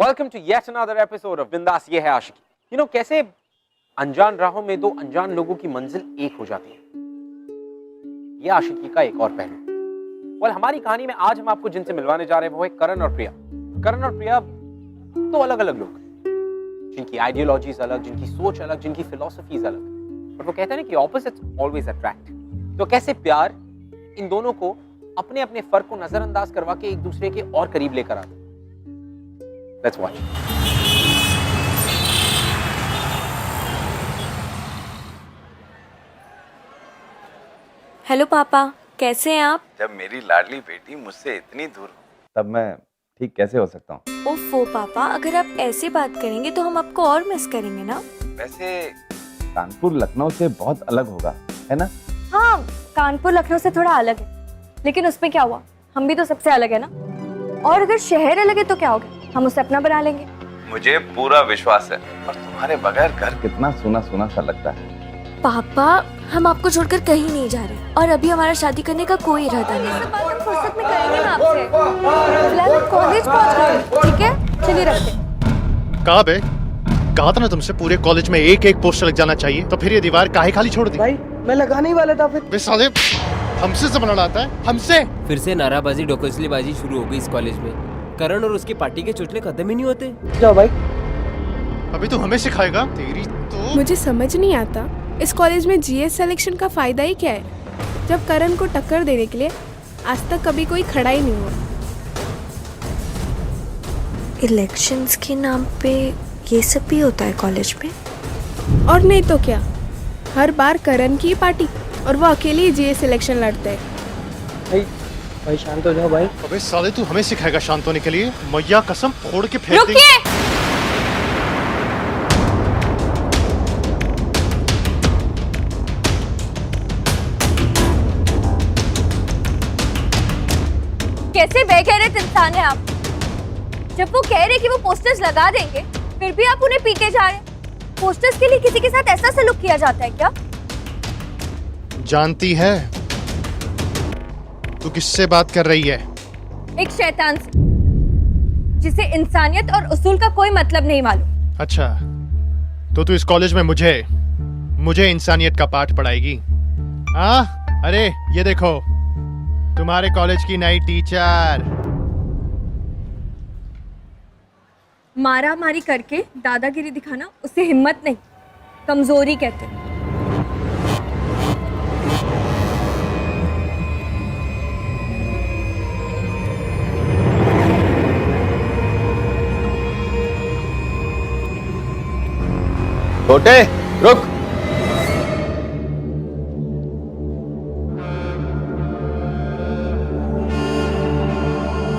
Welcome to yet another episode of Bindass ये है आशिकी। कैसे अनजान राहों में दो अनजान लोगों की मंजिल एक हो जाती है, ये आशिकी का एक और पहलू। हमारी कहानी में आज हम आपको जिनसे मिलवाने जा रहे हैं वो है करण और प्रिया। करण और प्रिया दो अलग अलग लोग, जिनकी आइडियोलॉजीज अलग, जिनकी सोच अलग, जिनकी फिलॉसफीज अलग, बट वो कहते हैं ना कि ऑपोजिट्स ऑलवेज अट्रैक्ट। तो कैसे प्यार इन दोनों को अपने अपने फर्क को नजरअंदाज करवा के एक दूसरे के और करीब लेकर आता। Let's watch. हेलो पापा, कैसे हैं आप? जब मेरी लाडली बेटी मुझसे इतनी दूर हो तब मैं ठीक कैसे हो सकता हूँ? ओफो पापा, अगर आप ऐसे बात करेंगे तो हम आपको और मिस करेंगे ना। वैसे कानपुर लखनऊ से बहुत अलग होगा, है ना? हाँ, कानपुर लखनऊ से थोड़ा अलग है, लेकिन उसमें क्या हुआ, हम भी तो सबसे अलग है ना। और अगर शहर अलग है तो क्या होगा, हम उसे अपना बना लेंगे। मुझे पूरा विश्वास है, और तुम्हारे बगैर घर कितना सूना सूना सा लगता है। पापा, हम आपको छोड़कर कहीं नहीं जा रहे और अभी हमारा शादी करने का कोई इरादा नहीं है। फुर्सत में करेंगे ना आपसे। फिलहाल हम कॉलेज पहुंच गए, ठीक है? चलिए रखते। कहा बे, कहा था ना तुमसे पूरे कॉलेज में एक एक पोस्टर लग जाना चाहिए, तो फिर ये दीवार काहे खाली छोड़ दी? भाई मैं लगाने ही वाला था फिर। बे साले, हमसे जमाना लाता है, हमसे। फिर से नाराबाजी डोकसलीबाजी शुरू हो गई इस कॉलेज में। करण और उसकी पार्टी के चुटले खत्म ही नहीं होते। जाओ भाई। अभी तू हमें सिखाएगा? तेरी तो मुझे समझ नहीं आता इस कॉलेज में जीएस सिलेक्शन का फायदा ही क्या है, जब करण को टक्कर देने के लिए आज तक कभी कोई खड़ा ही नहीं हुआ। इलेक्शंस के नाम पे ये सब भी होता है कॉलेज में? और नहीं तो क्या, हर बार करण की पार्टी और वो अकेले ही जीएस सिलेक्शन लड़ते हैं। भाई शांत हो जाओ भाई। अबे साले, तू हमें सिखाएगा शांत होने के लिए? मैया कसम फोड़ के फेंक देंगे। रुकिए। कैसे बेगैरत इंसान है आप। जब वो कह रहे कि वो पोस्टर्स लगा देंगे, फिर भी आप उन्हें पीटे जा रहे हैं। पोस्टर्स के लिए किसी के साथ ऐसा सलूक किया जाता है क्या? जानती है तू किससे बात कर रही है? एक शैतान से, जिसे इंसानियत और उसूल का कोई मतलब नहीं मालूम। अच्छा, तो तू इस कॉलेज में मुझे इंसानियत का पाठ पढ़ाएगी? हाँ, अरे ये देखो, तुम्हारे कॉलेज की नई टीचर। मारा मारी करके दादागिरी दिखाना उसे हिम्मत नहीं, कमजोरी कहते हैं। छोटे, रुक।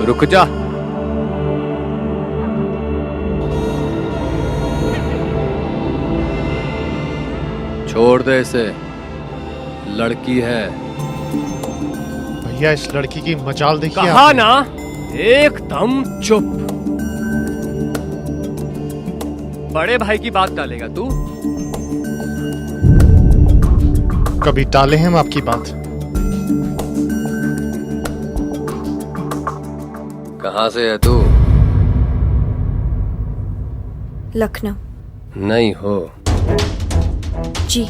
रुक जा। छोड़ दे इसे, लड़की है। भैया, इस लड़की की मजाल देखिए। कहा ना, एकदम चुप। बड़े भाई की बात डालेगा तू? कभी टाले हम आपकी बात? कहाँ से है तू? लखनऊ। नहीं हो जी।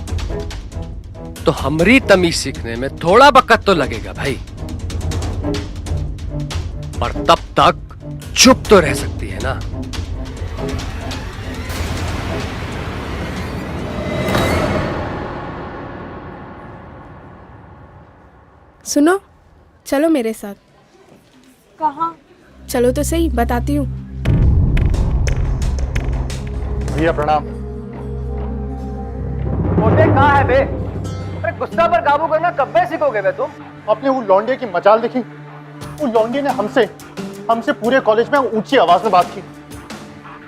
तो हमरी तमीज सीखने में थोड़ा वक्त तो लगेगा भाई, पर तब तक चुप तो रह सकती है ना। सुनो, चलो मेरे साथ। कहाँ? चलो तो सही, बताती हूँ। भैया प्रणाम। छोटे कहाँ है बे? अरे गुस्सा पर काबू करना कब से सीखोगे बे तुम? आपने वो लौंडे की मजाल देखी? वो लौंडे ने हमसे पूरे कॉलेज में ऊंची आवाज में बात की।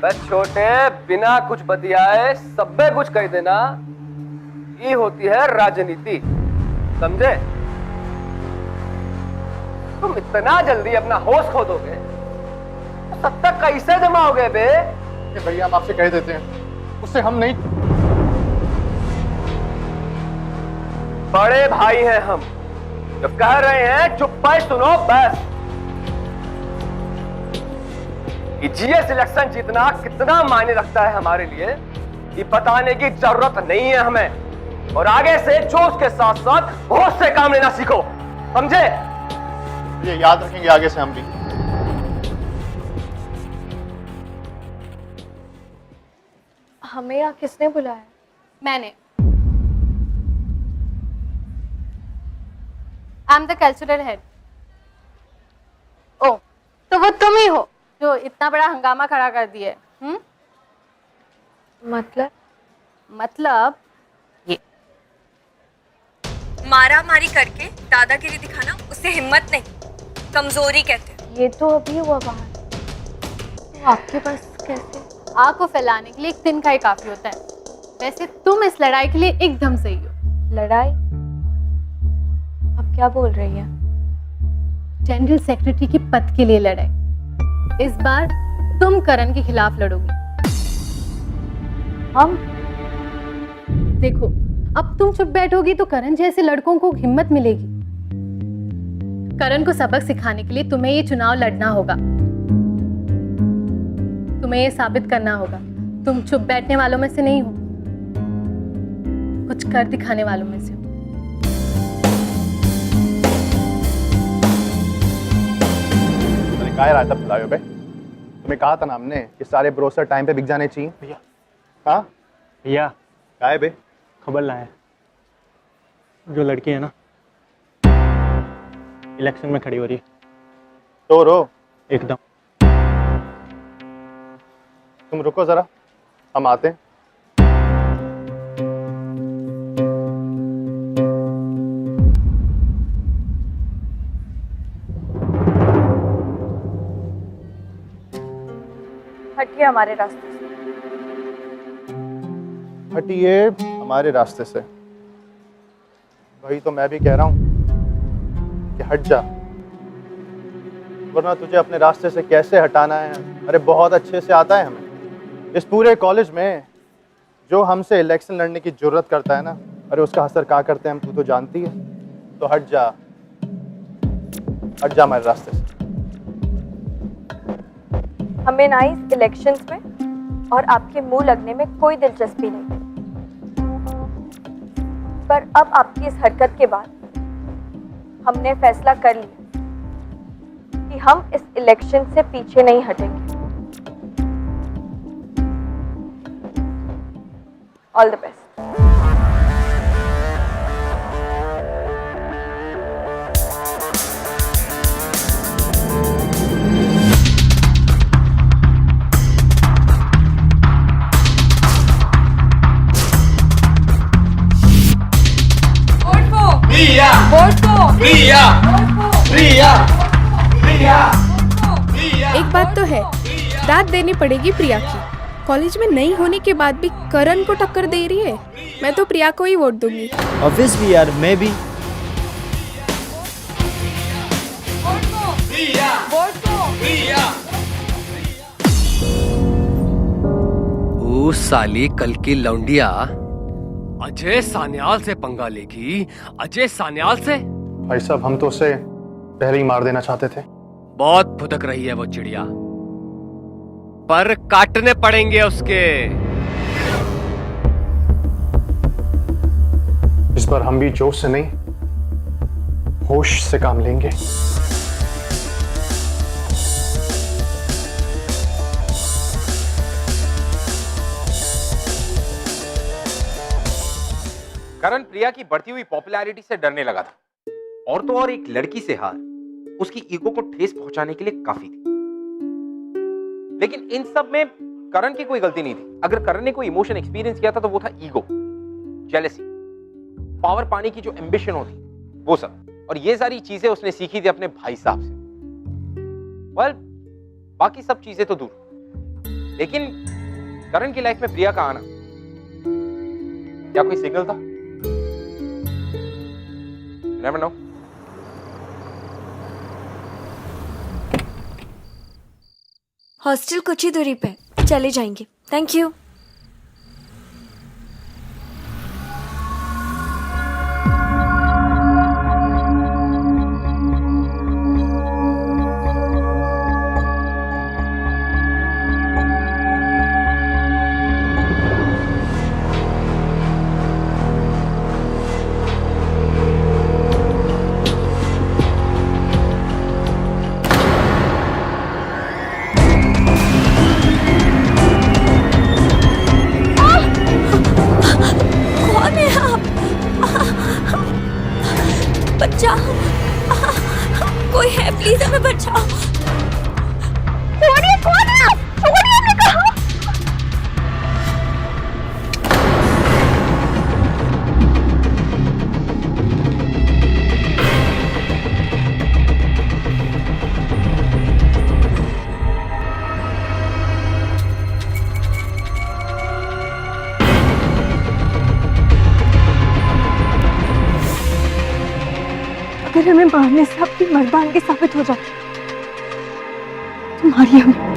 बस छोटे, बिना कुछ बतियाए सबे कुछ कह देना, ये होती है राजनीति, समझे? तुम इतना जल्दी अपना होश खो दोगे तो सत्ता कैसे जमाओगे बे? भैया, हम आपसे कह देते हैं, उससे हम नहीं। बड़े भाई हैं हम, जब कह रहे हैं चुप पे सुनो बस। कि जीएस इलेक्शन जीतना कितना मायने रखता है हमारे लिए, ये बताने की जरूरत नहीं है हमें। और आगे से जोश के साथ साथ होश से काम लेना सीखो, समझे? ये याद रखेंगे आगे से हम भी। हमें यहाँ किसने बुलाया? मैंने। I am the cultural head. Oh, तो वो तुम ही हो जो इतना बड़ा हंगामा खड़ा कर दिए। मतलब ये मारा मारी करके दादागिरी दिखाना उसे हिम्मत नहीं, कमजोरी कहते हैं। ये तो अभी हुआ बाहर, तो आपके पास कैसे? आग को फैलाने के लिए एक दिन का ही काफी होता है। वैसे तुम इस लड़ाई के लिए एकदम सही हो। लड़ाई? आप क्या बोल रही हैं? जनरल सेक्रेटरी के पद के लिए लड़ाई। इस बार तुम करण के खिलाफ लड़ोगी। हम? देखो, अब तुम चुप बैठोगी तो करण जैसे लड़कों को हिम्मत मिलेगी। करण को सबक सिखाने के लिए तुम्हें ये चुनाव लड़ना होगा। तुम्हें ये साबित करना होगा तुम चुप बैठने वालों में से नहीं हो, कुछ कर दिखाने वालों में से हो। क्या रायता पिलायो बे? तुम्हें कहा था ना हमने कि सारे ब्रोसर टाइम पे बिक जाने चाहिए। भैया, हाँ भैया क्या है बे? खबर लाए, जो लड़की है ना इलेक्शन में खड़ी हो रही है। तो रो एकदम। तुम रुको जरा, हम आते हैं। हटिए हमारे रास्ते से। हटिए हमारे रास्ते से। वही तो मैं भी कह रहा हूं कि हट जा, वरना तुझे अपने रास्ते से कैसे हटाना है अरे बहुत अच्छे से आता है हमें। इस पूरे कॉलेज में जो हमसे इलेक्शन लड़ने की जुर्रत करता है ना, अरे उसका असर क्या करते हैं हम, तू तो जानती है। तो हट जा हमारे रास्ते से। हमें ना इस इलेक्शंस में और आपके मुंह लगने में कोई दिलचस्पी नहीं, पर अब आपकी इस हरकत के बाद हमने फैसला कर लिया कि हम इस इलेक्शन से पीछे नहीं हटेंगे। All the best. एक बात तो है, दाद देनी पड़ेगी प्रिया की। कॉलेज में नहीं होने के बाद भी करण को टक्कर दे रही है। मैं तो प्रिया को ही वोट दूंगी। ऑब्वियसली यार, मैं भी। ओ साली कल की लौंडिया अजय सान्याल से पंगा लेगी। अजय सान्याल से? भाई साहब हम तो उसे पहले ही मार देना चाहते थे। बहुत फुदक रही है वो चिड़िया, पर काटने पड़ेंगे उसके। इस बार हम भी जोश से नहीं होश से काम लेंगे। करण प्रिया की बढ़ती हुई पॉपुलैरिटी से डरने लगा था, और तो और एक लड़की से हार उसकी ईगो को ठेस पहुंचाने के लिए काफी थी। लेकिन इन सब में करण की कोई गलती नहीं थी। अगर करण ने कोई इमोशन एक्सपीरियंस किया था तो वो था ईगो, जेलसी, पावर पाने की जो एम्बिशन होती वो सब। और ये सारी चीजें उसने सीखी थी अपने भाई साहब से। वेल, बाकी सब चीजें तो दूर, लेकिन करण की लाइफ में प्रिया का आना क्या कोई सिग्नल था? Never know. हॉस्टल कुछ ही दूरी पे, चले जाएंगे। Thank you. बचाओ, कोई है, प्लीज हमें बचाओ। छोड़िए, कौन है आप? छोड़िए, हमने कहा। अगर हमें मारने से आपकी मर्दानगी साबित हो जाती तो मारिए हमें।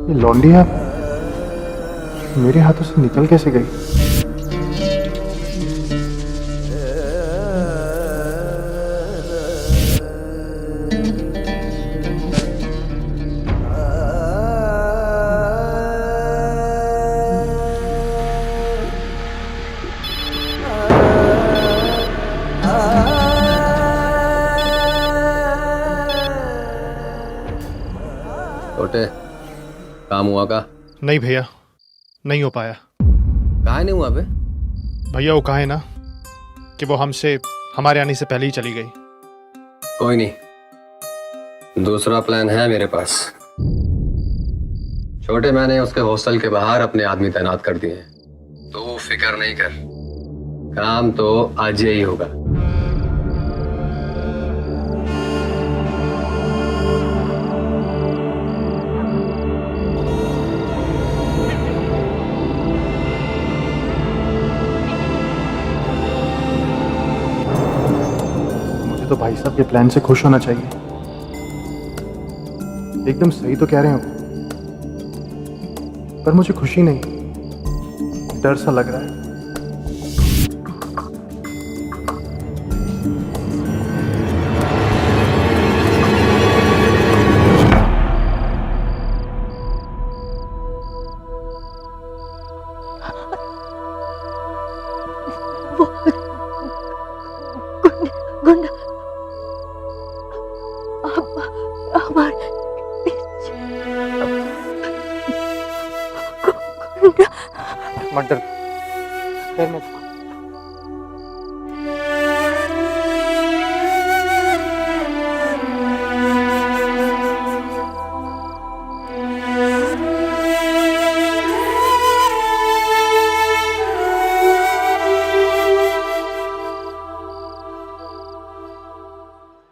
ये लौंडिया मेरे हाथों से निकल कैसे गई? छोटे, काम हुआ का? नहीं भैया, नहीं हो पाया। कहा नहीं हुआ बे? भैया वो कहा है ना कि वो हमसे हमारे आने से पहले ही चली गई। कोई नहीं, दूसरा प्लान है मेरे पास। छोटे, मैंने उसके हॉस्टल के बाहर अपने आदमी तैनात कर दिए हैं, तो फिक्र नहीं कर, काम तो आज ही होगा। तो भाई साहब के प्लान से खुश होना चाहिए। एकदम सही तो कह रहे हो, पर मुझे खुशी नहीं, डर सा लग रहा है। मत डर, खैर मत।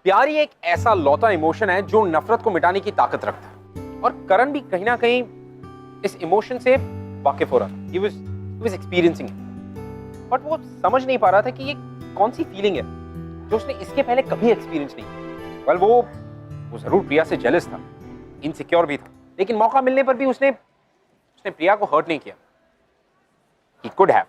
प्यार ही एक ऐसा लौता इमोशन है जो नफरत को मिटाने की ताकत रखता है, और करण भी कहीं ना कहीं इस इमोशन से वाकिफ हो रहा था। He was experiencing it. But वो समझ नहीं पा रहा था कि ये कौन सी फीलिंग है जो उसने इसके पहले कभी एक्सपीरियंस नहीं की। वेल वो जरूर प्रिया से जेलस था, इनसिक्योर भी था, लेकिन मौका मिलने पर भी उसने प्रिया को हर्ट नहीं किया। He could have.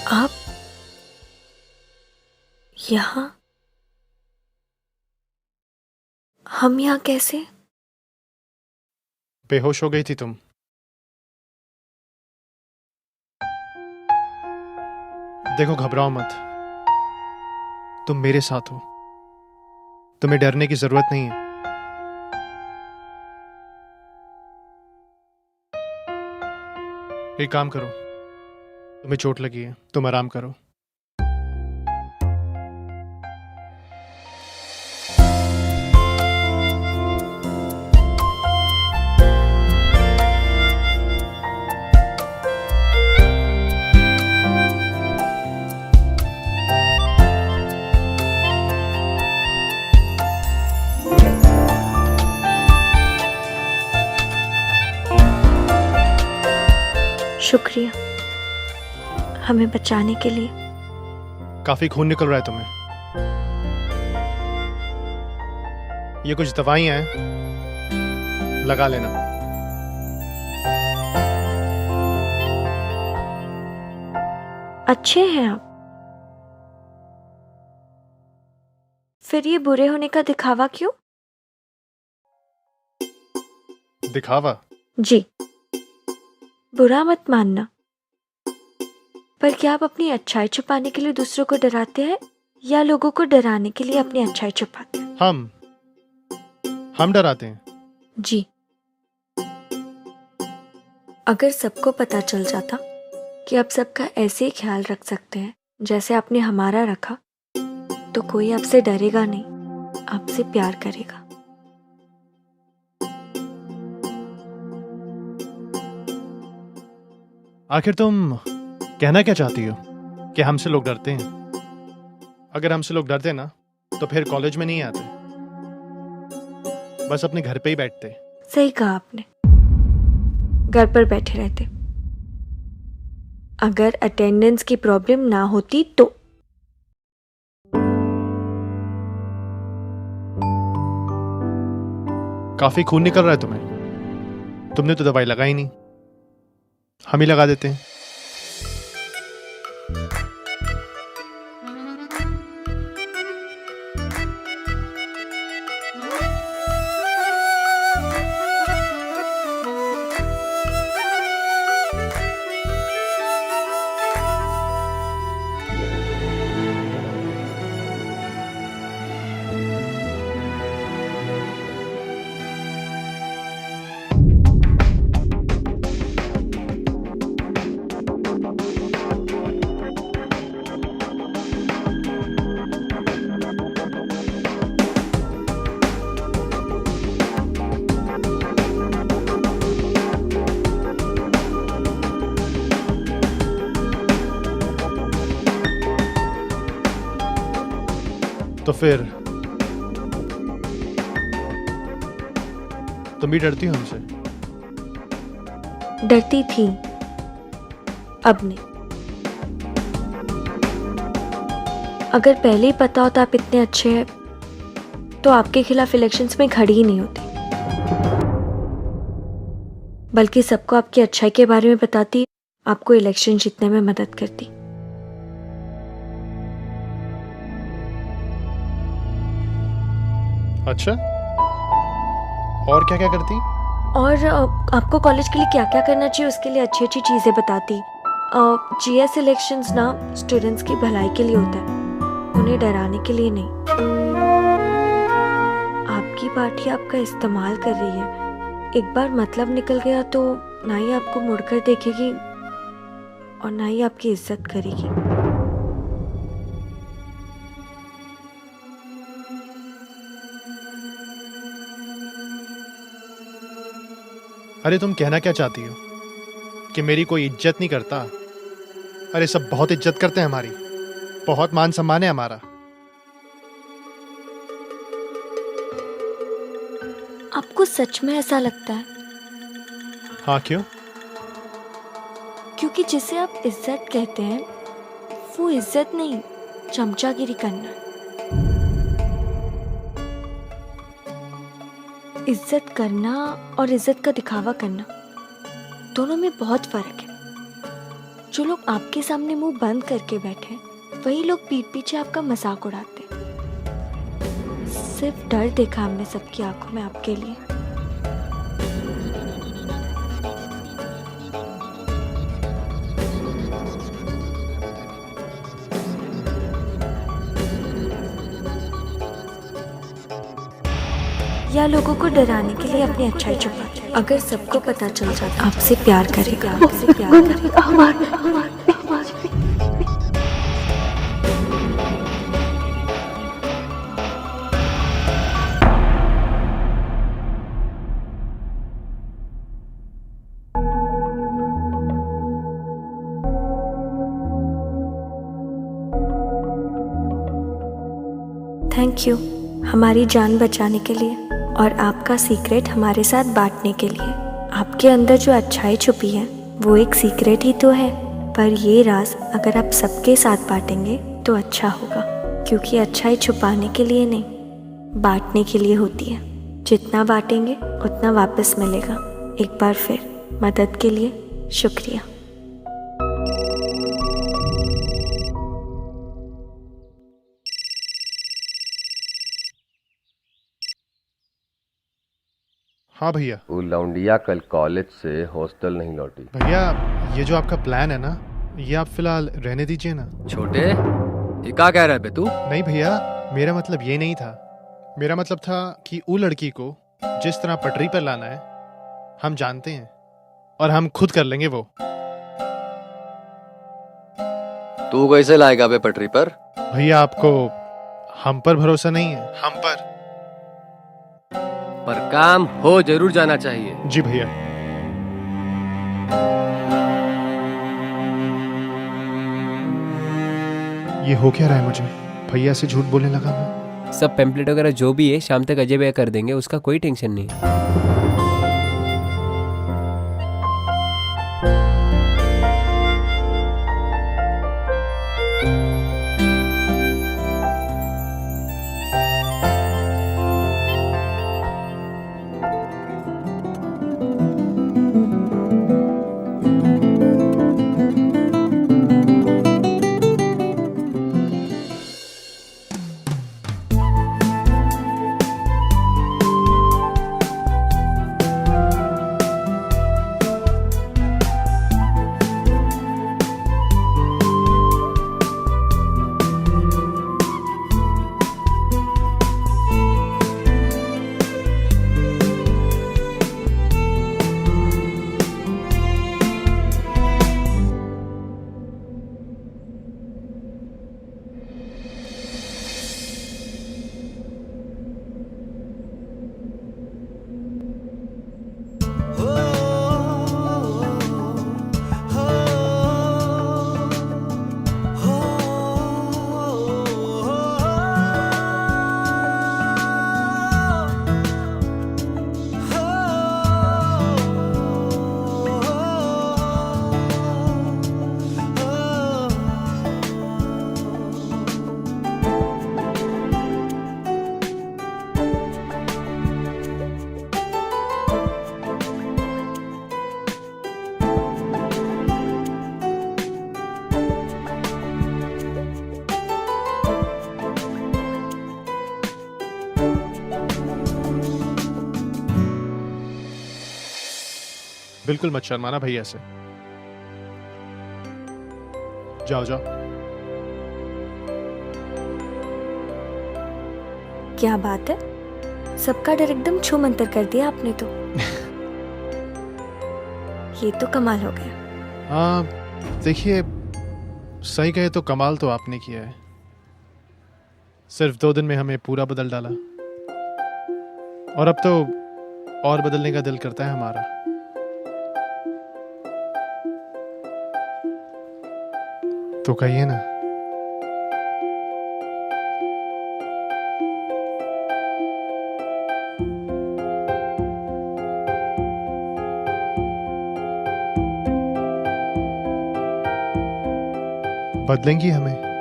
आप यहाँ? हम यहाँ कैसे? बेहोश हो गई थी तुम। देखो, घबराओ मत, तुम मेरे साथ हो, तुम्हें डरने की जरूरत नहीं है। एक काम करो, तुम्हें चोट लगी है, तुम आराम करो। शुक्रिया हमें बचाने के लिए। काफी खून निकल रहा है तुम्हें। ये कुछ दवाइयां हैं, लगा लेना। अच्छे हैं आप, फिर ये बुरे होने का दिखावा क्यों? दिखावा? जी, बुरा मत मानना, पर क्या आप अपनी अच्छाई छुपाने के लिए दूसरों को डराते हैं या लोगों को डराने के लिए अपनी अच्छाई छुपाते हैं? हम डराते हैं। जी, अगर सबको पता चल जाता कि आप सबका ऐसे ही ख्याल रख सकते हैं जैसे आपने हमारा रखा, तो कोई आपसे डरेगा नहीं, आपसे प्यार करेगा। आखिर तुम कहना क्या चाहती हो? कि हमसे लोग डरते हैं? अगर हमसे लोग डरते ना तो फिर कॉलेज में नहीं आते, बस अपने घर पे ही बैठते। सही कहा आपने, घर पर बैठे रहते। अगर अटेंडेंस की प्रॉब्लम ना होती तो। काफी खून निकल रहा है तुम्हें। तुमने तो दवाई लगाई नहीं, हम ही लगा देते हैं। तो फिर तुम भी डरती हो हमसे? डरती थी, अब नहीं। अगर पहले ही पता होता आप इतने अच्छे हैं तो आपके खिलाफ इलेक्शंस में खड़ी ही नहीं होती, बल्कि सबको आपकी अच्छाई के बारे में बताती, आपको इलेक्शन जीतने में मदद करती। अच्छा, और क्या क्या करती? और आपको कॉलेज के लिए क्या क्या करना चाहिए उसके लिए अच्छी अच्छी चीज़ें बताती। जीएस इलेक्शंस ना स्टूडेंट्स की भलाई के लिए होता है, उन्हें डराने के लिए नहीं। आपकी पार्टी आपका इस्तेमाल कर रही है, एक बार मतलब निकल गया तो ना ही आपको मुड़कर देखेगी और ना ही आपकी इज्जत करेगी। अरे तुम कहना क्या चाहती हो? कि मेरी कोई इज्जत नहीं करता? अरे सब बहुत इज्जत करते हैं हमारी, बहुत मान सम्मान है हमारा। आपको सच में ऐसा लगता है? हाँ, क्यों? क्योंकि जिसे आप इज्जत कहते हैं वो इज्जत नहीं, चमचागिरी करना है। इज्जत करना और इज्जत का दिखावा करना दोनों में बहुत फर्क है। जो लोग आपके सामने मुंह बंद करके बैठे वही लोग पीठ पीछे आपका मजाक उड़ाते हैं। सिर्फ डर देखा हमने सबकी आंखों में आपके लिए। या लोगों को डराने के लिए अपनी अच्छाई छुपाते हैं। अगर सबको पता चल जाता आपसे प्यार करेगा, आपसे प्यार करेगा। थैंक यू हमारी जान बचाने के लिए और आपका सीक्रेट हमारे साथ बांटने के लिए। आपके अंदर जो अच्छाई छुपी है वो एक सीक्रेट ही तो है, पर ये राज अगर आप सबके साथ बांटेंगे तो अच्छा होगा, क्योंकि अच्छाई छुपाने के लिए नहीं, बांटने के लिए होती है। जितना बांटेंगे उतना वापस मिलेगा। एक बार फिर मदद के लिए शुक्रिया। हाँ भैया। वो लौंडिया कल कॉलेज से हॉस्टल नहीं लौटी। भैया ये जो आपका प्लान है ना, ये आप फिलहाल रहने दीजिए ना। छोटे, ये क्या कह रहा है बे तू? नहीं भैया, मेरा मतलब ये नहीं था। मेरा मतलब था कि वो लड़की को जिस तरह पटरी पर लाना है हम जानते हैं, और हम खुद कर लेंगे वो। तू कैसे लाएगा बे पटरी पर? भैया आपको हम पर भरोसा नहीं है? हम पर काम हो जरूर जाना चाहिए। जी भैया। ये हो क्या रहा है मुझे? भैया से झूठ बोलने लगा मैं। सब पेम्पलेट वगैरह जो भी है शाम तक अजय भैया कर देंगे, उसका कोई टेंशन नहीं है। बिल्कुल मत शर्माना भैया से। जाओ जाओ। क्या बात है, सबका डर एकदम छू मंतर कर दिया आपने तो। ये तो कमाल हो गया। देखिए, सही कहे तो कमाल तो आपने किया है। सिर्फ 2 दिन में हमें पूरा बदल डाला, और अब तो और बदलने का दिल करता है हमारा। तो कहिए ना। बदलेंगी हमें?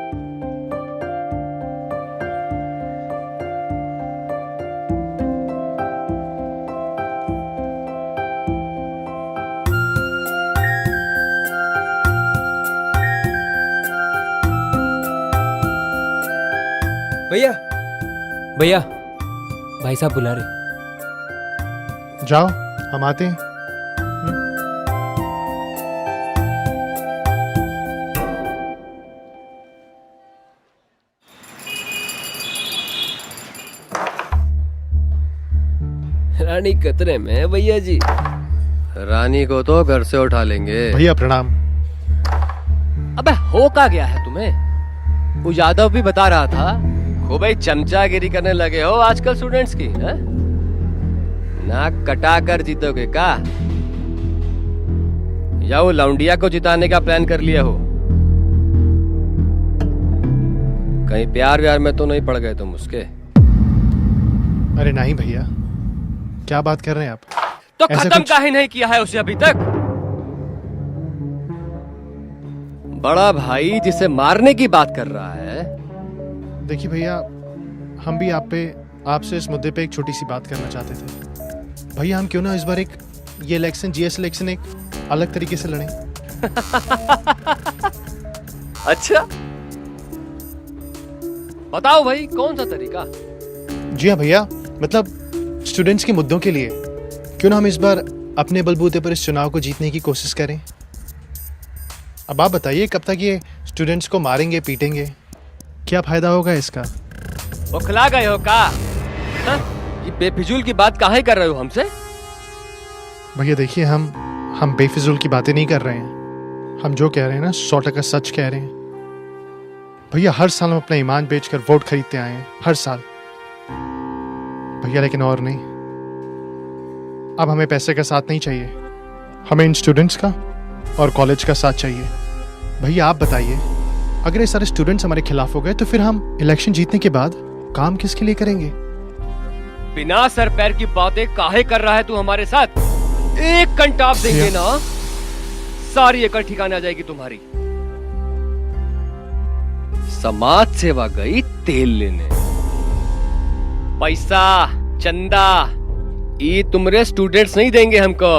भैया भैया, भाई साहब बुला रहे। जाओ, हम आते हैं। रानी खतरे में है भैया जी। रानी को तो घर से उठा लेंगे। भैया प्रणाम। अबे हो क्या गया है तुम्हें? वो यादव भी बता रहा था खूब ही चमचागिरी करने लगे हो आजकल स्टूडेंट्स की, है? नाक कटा कर जीतोगे क्या? या वो लौंडिया को जिताने का प्लान कर लिया हो? कहीं प्यार व्यार में तो नहीं पड़ गए तुम उसके? अरे नहीं भैया, क्या बात कर रहे हैं आप? तो ऐसा खत्म कुछ- काहे नहीं किया है उसे अभी तक? बड़ा भाई जिसे मारने की बात कर रहा है। देखिए भैया, हम भी आपसे इस मुद्दे पे एक छोटी सी बात करना चाहते थे। भैया हम क्यों ना इस बार ये इलेक्शन, जीएस इलेक्शन एक अलग तरीके से लड़ें। अच्छा, बताओ भाई कौन सा तरीका? जी हाँ भैया, मतलब स्टूडेंट्स के मुद्दों के लिए क्यों ना हम इस बार अपने बलबूते पर इस चुनाव को जीतने की कोशिश करें। अब आप बताइए, कब तक ये स्टूडेंट्स को मारेंगे पीटेंगे, क्या फायदा होगा इसका? बौखला गए हो का? हाँ? ये बेफिजूल की बात काहे कर रहे हो हमसे? भैया देखिए, हम बेफिजूल की बातें नहीं कर रहे हैं। हम जो कह रहे हैं ना 100% सच कह रहे हैं। भैया हर साल हम अपना ईमान बेचकर वोट खरीदते आए हैं, हर साल भैया, लेकिन और नहीं। अब हमें पैसे का साथ नहीं चाहिए, हमें इन स्टूडेंट्स का और कॉलेज का साथ चाहिए। भैया आप बताइए, अगर ये सारे स्टूडेंट्स हमारे खिलाफ हो गए तो फिर हम इलेक्शन जीतने के बाद काम किसके लिए करेंगे? बिना सर पैर की बातें काहे कर रहा है तू हमारे साथ? एक कंटाप देंगे ना, सारी एकड़ ठिकाने आ जाएगी तुम्हारी। समाज सेवा गई तेल लेने। पैसा चंदा ये तुमरे स्टूडेंट्स नहीं देंगे हमको।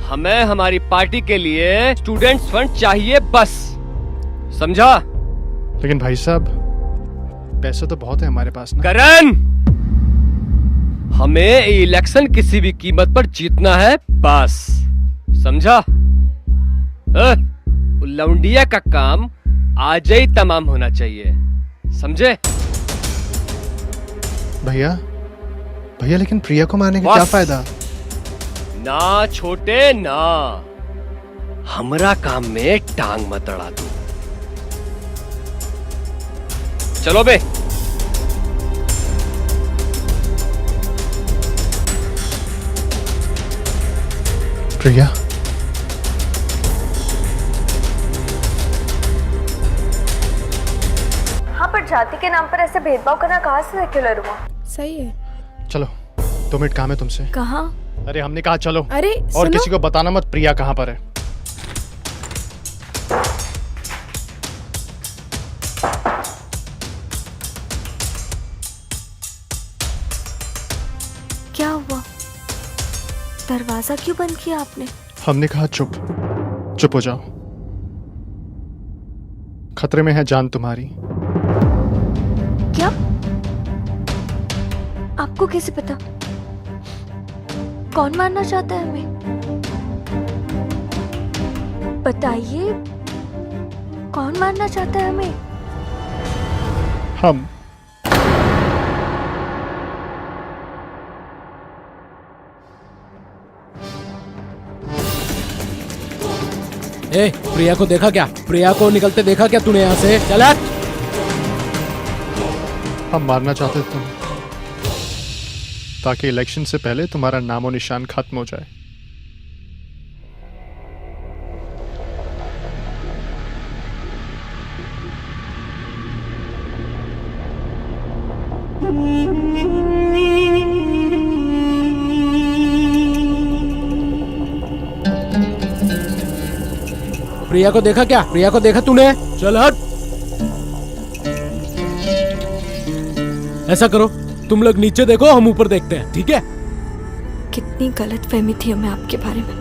हमें हमारी पार्टी के लिए स्टूडेंट्स फंड चाहिए बस, समझा? लेकिन भाई साहब पैसे तो बहुत है हमारे पास ना। करण, हमें इलेक्शन किसी भी कीमत पर जीतना है बस, समझा? लौंडिया का काम आज ही तमाम होना चाहिए, समझे? भैया लेकिन प्रिया को मारने का क्या फायदा? ना छोटे ना, हमरा काम में टांग मत अड़ा तू। चलो बे। प्रिया, हाँ, पर जाति के नाम पर ऐसे भेदभाव करना कहाँ से सेक्युलर हुआ? सही है। चलो 2 मिनट काम है तुमसे। कहाँ? अरे हमने कहा चलो। अरे और सुनो। किसी को बताना मत प्रिया कहाँ पर है। क्या हुआ? दरवाजा क्यों बंद किया आपने? हमने कहा चुप हो जाओ, खतरे में है जान तुम्हारी। क्या? आपको कैसे पता? कौन मारना चाहता है हमें? बताइए, कौन मारना चाहता है हमें? हम। ए, प्रिया को देखा क्या? प्रिया को निकलते देखा क्या तूने यहाँ से? चल हट। हम मारना चाहते थे तुम्हें, ताकि इलेक्शन से पहले तुम्हारा नामो निशान खत्म हो जाए। प्रिया को देखा क्या? प्रिया को देखा तूने? चल हट। ऐसा करो, तुम लोग नीचे देखो, हम ऊपर देखते हैं, ठीक है? कितनी गलत फहमी थी हमें आपके बारे में।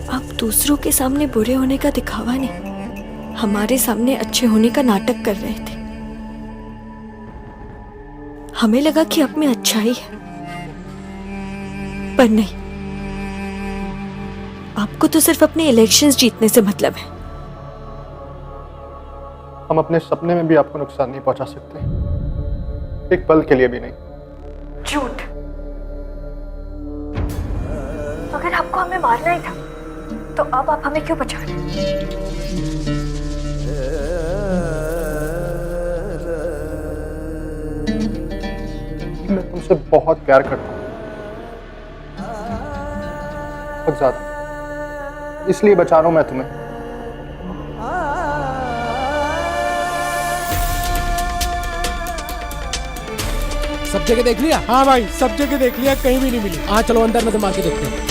आप दूसरों के सामने बुरे होने का दिखावा नहीं, हमारे सामने अच्छे होने का नाटक कर रहे थे। हमें लगा कि आप में अच्छाई है, पर नहीं। आपको तो सिर्फ अपने इलेक्शंस जीतने से मतलब है। हम अपने सपने में भी आपको नुकसान नहीं पहुंचा सकते, एक पल के लिए भी नहीं। झूठ। अगर आपको हमें मारना ही था, तो अब आप हमें क्यों बचा रहे? मैं तुमसे बहुत प्यार करता हूँ, बहुत ज्यादा, इसलिए बचा रहा हूं मैं तुम्हें। सब जगह देख लिया? हाँ भाई, सब जगह देख लिया, कहीं भी नहीं मिली। हाँ चलो अंदर नजर मार के देखते हैं।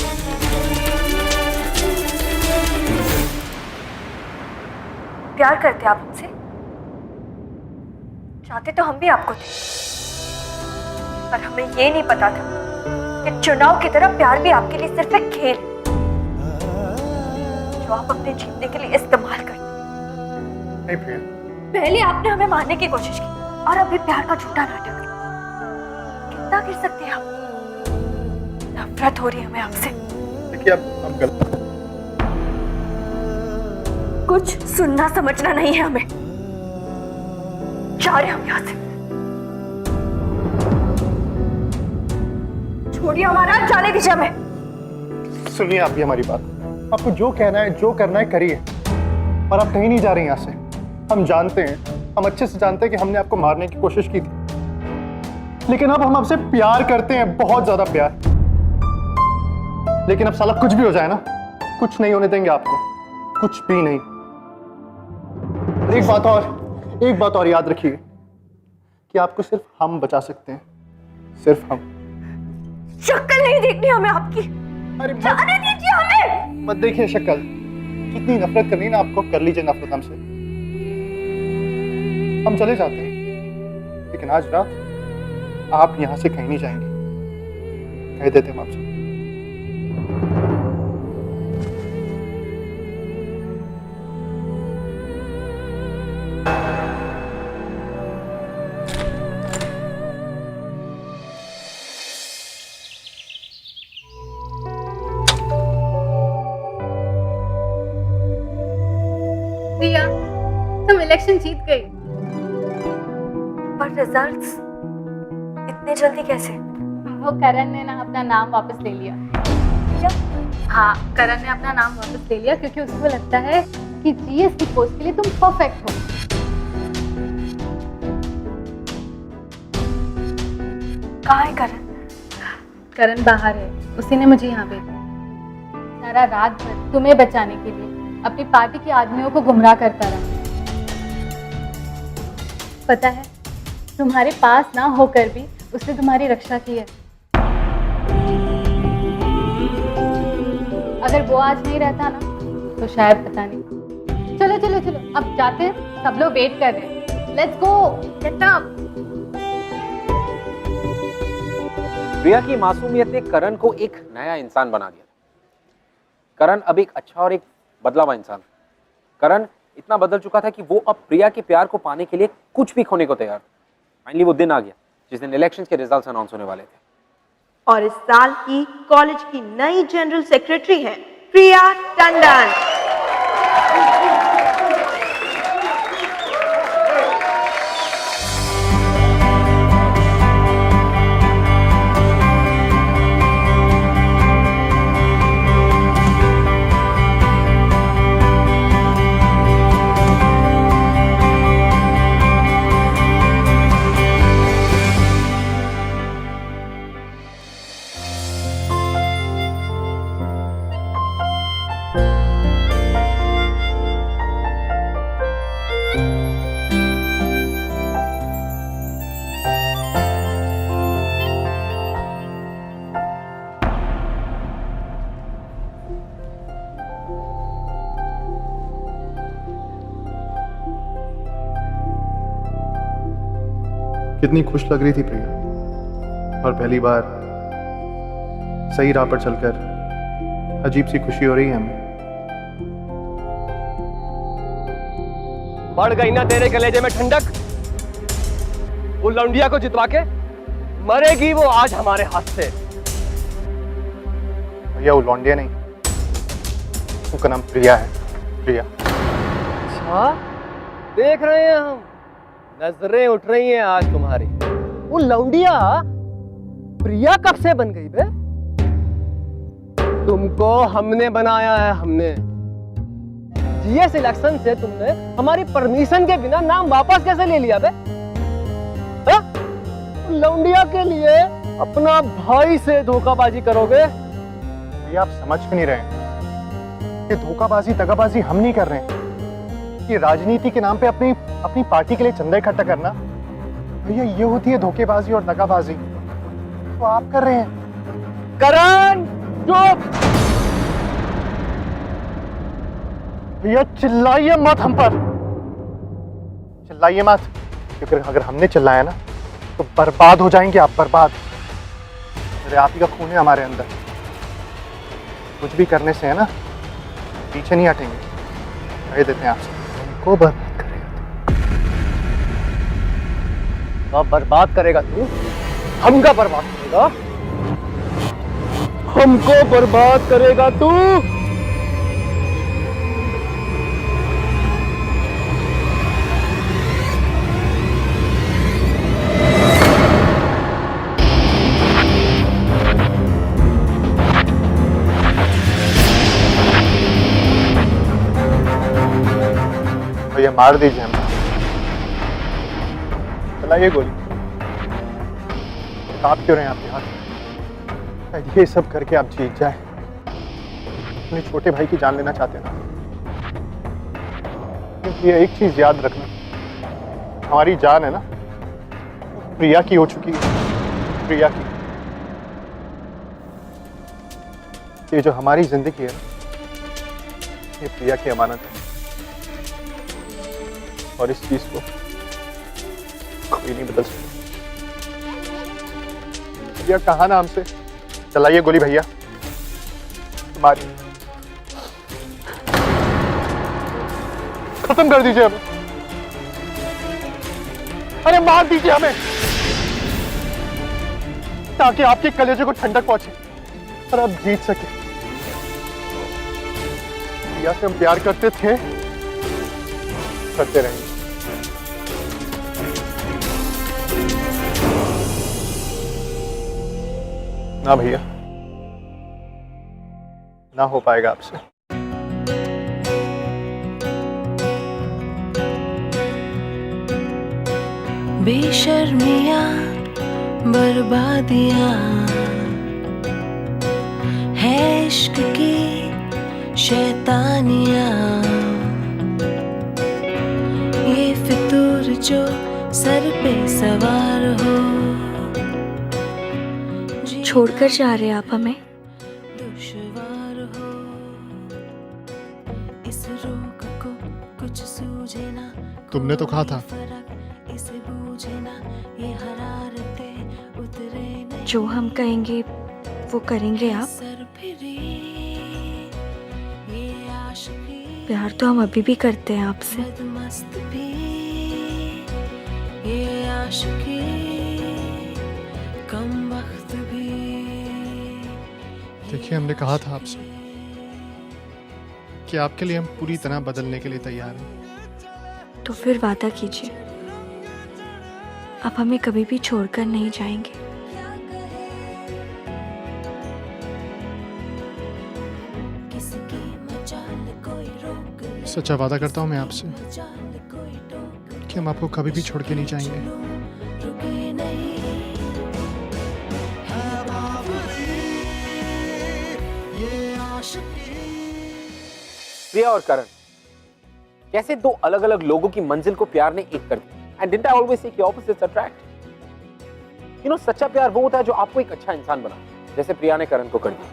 प्यार करते आप हमसे? चाहते तो हम भी आपको थे, पर हमें ये नहीं पता था कि चुनाव की तरह प्यार भी आपके लिए सिर्फ एक खेल है जो आप अपने जीतने के लिए इस्तेमाल करते। नहीं प्रिया, पहले आपने हमें मारने की कोशिश की और अभी प्यार का झूठा नाटक। कितना गिर सकते हैं आप? नफरत हो रही है हमें आपसे। देखिए अब गलत कुछ सुनना समझना नहीं है हमें। जा रहे हम यहाँ से। छोड़िए हमारा, जाने दीजिए हमें। सुनिए आप भी हमारी बात। आपको जो कहना है जो करना है करिए, पर आप कहीं नहीं जा रही यहाँ से। हम जानते हैं, हम अच्छे से जानते हैं कि हमने आपको मारने की कोशिश की थी, लेकिन अब हम आपसे प्यार करते हैं, बहुत ज्यादा प्यार। लेकिन अब साला कुछ भी हो जाए ना, कुछ नहीं होने देंगे आपको, कुछ भी नहीं। एक बात और याद रखिए कि आपको सिर्फ हम बचा सकते हैं, सिर्फ हम। शक्ल नहीं देखनी हमें आपकी। अरे जाने दीजिए हमें। मत देखिए शक्ल। जितनी नफरत करनी ना आपको, कर लीजिए नफरत हमसे। हम चले जाते हैं, लेकिन आज रात आप यहां से कहीं नहीं जाएंगे, कह देते हम आपसे। प्रिया, तुम इलेक्शन जीत गई। पर रिजल्ट्स इतने जल्दी कैसे? वो करण ने ना अपना नाम वापस ले लिया। क्या? हाँ, करण ने अपना नाम वापस ले लिया क्योंकि उसको लगता है कि जीएस की पोस्ट के लिए तुम परफेक्ट हो। कहाँ है करण? करण बाहर है, उसी ने मुझे यहाँ भेजा। सारा रात भर तुम्हें बचाने के लिए अपनी पार्टी के आदमियों को गुमराह करता रहा। पता है, तुम्हारे पास ना होकर भी उसने तुम्हारी रक्षा की है। अगर वो आज नहीं रहता ना, तो शायद पता नहीं। चलो चलो चलो, अब जाते हैं, सब लोग वेट कर रहे हैं। Let's go, get up. Priya की मासूमियत ने करण को एक नया इंसान बना दिया। करण अब एक अच्छा और एक बदला हुआ इंसान। करण इतना बदल चुका था कि वो अब प्रिया के प्यार को पाने के लिए कुछ भी खोने को तैयार था। फाइनली वो दिन आ गया जिस दिन इलेक्शंस के रिजल्ट्स अनाउंस होने वाले थे। और इस साल की कॉलेज की नई जनरल सेक्रेटरी है प्रिया टंडन। कितनी खुश लग रही थी प्रिया, और पहली बार सही राह पर चलकर अजीब सी खुशी हो रही है हमें। बढ़ गई ना तेरे कलेजे में ठंडक। वो लौंडिया को जितवा के मरेगी वो आज हमारे हाथ से। भैया वो लौंडिया नहीं, उसका नाम प्रिया है, प्रिया। अच्छा, देख रहे हैं हम, नजरें उठ रही हैं आज तुम्हारी। वो लौंडिया प्रिया कब से बन गई बे? तुमको हमने बनाया है, हमने। जीएस इलेक्शन से तुमने हमारी परमिशन के बिना नाम वापस कैसे ले लिया बे? हा? लौंडिया के लिए अपना भाई से धोखाबाजी करोगे? ये आप समझ क्यों नहीं रहे कि धोखाबाजी दगाबाजी हम नहीं कर रहे हैं। कि राजनीति के नाम पे अपनी पार्टी के लिए चंदा इकट्ठा करना, भैया ये होती है धोखेबाजी और दगाबाजी। तो आप कर रहे हैं। करण चुप। भैया चिल्लाइए मत हम पर। चिल्लाइए मत, क्योंकि अगर हमने चिल्लाया ना तो बर्बाद हो जाएंगे आप, बर्बाद। मेरे आप ही का खून है हमारे अंदर। कुछ भी करने से है ना पीछे नहीं हटेंगे, कह देते हैं आपसे। हमको बर्बाद करेगा, बर्बाद करेगा तू, हमका बर्बाद करेगा, हमको बर्बाद करेगा तू। तो ये मार दीजिए हमें, चलाइए गोली। आप क्यों रहे हैं आपके हाथ? ये सब करके आप जीत जाए, अपने छोटे भाई की जान लेना चाहते हैं ना? क्योंकि ये एक चीज याद रखना, हमारी जान है ना प्रिया की हो चुकी है, प्रिया की। ये जो हमारी जिंदगी है ये प्रिया की अमानत है, और इस चीज को कोई नहीं बदल सकता। भैया कहा ना हमसे, चलाइए गोली भैया, मारिए, खत्म कर दीजिए हमें, अरे मार दीजिए हमें, ताकि आपके कलेजे को ठंडक पहुंचे और आप जीत सके। भैया से हम प्यार करते थे, करते रहेंगे। ना भैया, ना हो पाएगा आपसे। बेशर्मियां बर्बादियां है इश्क की शैतानियां, ये फितूर जो सर पे सवार हो। छोड़कर जा रहे आप हमें? दुश्वार हो इस रोग को कुछ सूझे ना, तुमने तो कहा था इसे बूझे ना, ये हरारते उतरे नहीं, जो हम कहेंगे वो करेंगे आप? सर फिरी ये आशिकी, प्यार तो हम अभी भी करते हैं आपसे। मस्त भी ये आशिकी, कम वक्त भी। देखिए, हमने कहा था आपसे कि आपके लिए हम पूरी तरह बदलने के लिए तैयार हैं। तो फिर वादा कीजिए, आप हमें कभी भी छोड़कर नहीं जाएंगे। सच्चा वादा करता हूँ मैं आपसे कि हम आपको कभी भी छोड़ के नहीं जाएंगे। प्रिया और करण कैसे दो अलग अलग लोगों की मंजिल को प्यार ने एक कर दिया। And didn't I always say कि ऑपोजिट्स अट्रैक्ट? यू नो, सच्चा प्यार वो होता है जो आपको एक अच्छा इंसान बना, जैसे प्रिया ने करण को कर दिया।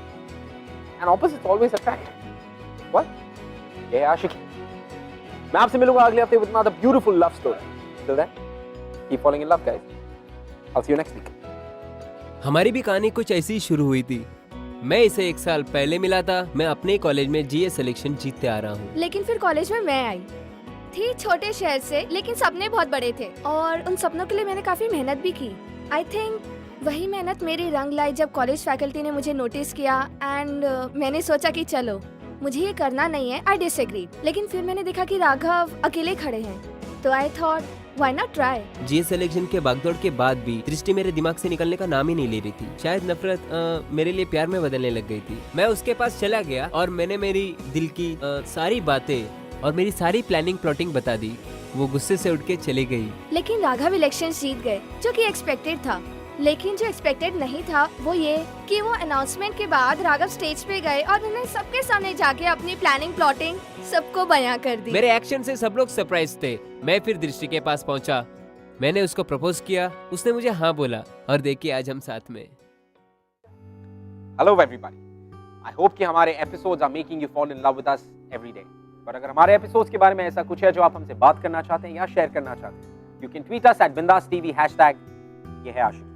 And opposites always attract. What? ये आशिकी। मैं आपसे मिलूंगा अगले हफ्ते with another beautiful love story. Till then keep following in love guys. I will see you next week. हमारी भी कहानी कुछ ऐसी ही शुरू हुई थी। मैं इसे 1 साल पहले मिला था। मैं अपने कॉलेज में जीए सिलेक्शन जीतते आ रहा हूँ। लेकिन फिर कॉलेज में मैं आई थी, छोटे शहर से, लेकिन सपने बहुत बड़े थे और उन सपनों के लिए मैंने काफी मेहनत भी की। आई थिंक वही मेहनत मेरी रंग लाई जब कॉलेज फैकल्टी ने मुझे नोटिस किया एंड मैंने सोचा कि चलो मुझे ये करना नहीं है। आई डिसएग्रीड, लेकिन फिर मैंने देखा कि राघव अकेले खड़े हैं, तो I thought why not try. GA selection के भागदौड़ के बाद भी दृष्टि मेरे दिमाग से निकलने का नाम ही नहीं ले रही थी। शायद नफरत मेरे लिए प्यार में बदलने लग गई थी। मैं उसके पास चला गया और मैंने मेरी दिल की सारी बातें और मेरी सारी प्लानिंग प्लॉटिंग बता दी। वो गुस्से से उठ के चली गई। लेकिन राघव इलेक्शन जीत गए, जो कि एक्सपेक्टेड था। लेकिन जो एक्सपेक्टेड नहीं था वो ये कि वो अनाउंसमेंट के बाद राघव स्टेज पे गए और उन्होंने सबके सामने जाके अपनी प्लानिंग प्लॉटिंग सबको बयां कर दी। मेरे एक्शन से सब लोग सरप्राइज थे। मैं फिर दृष्टि के पास पहुंचा, मैंने उसको प्रपोज किया, उसने मुझे हाँ बोला और देखिए आज हम साथ में। हेलो एवरीबॉडी, आई होप कि हमारे episodes are making you fall in love with us every day. पर अगर हमारे एपिसोड्स के बारे में ऐसा कुछ है जो आप हमसे बात करना चाहते हैं या शेयर करना चाहते हैं, you can tweet us @bindaastv #ये है आशिकी।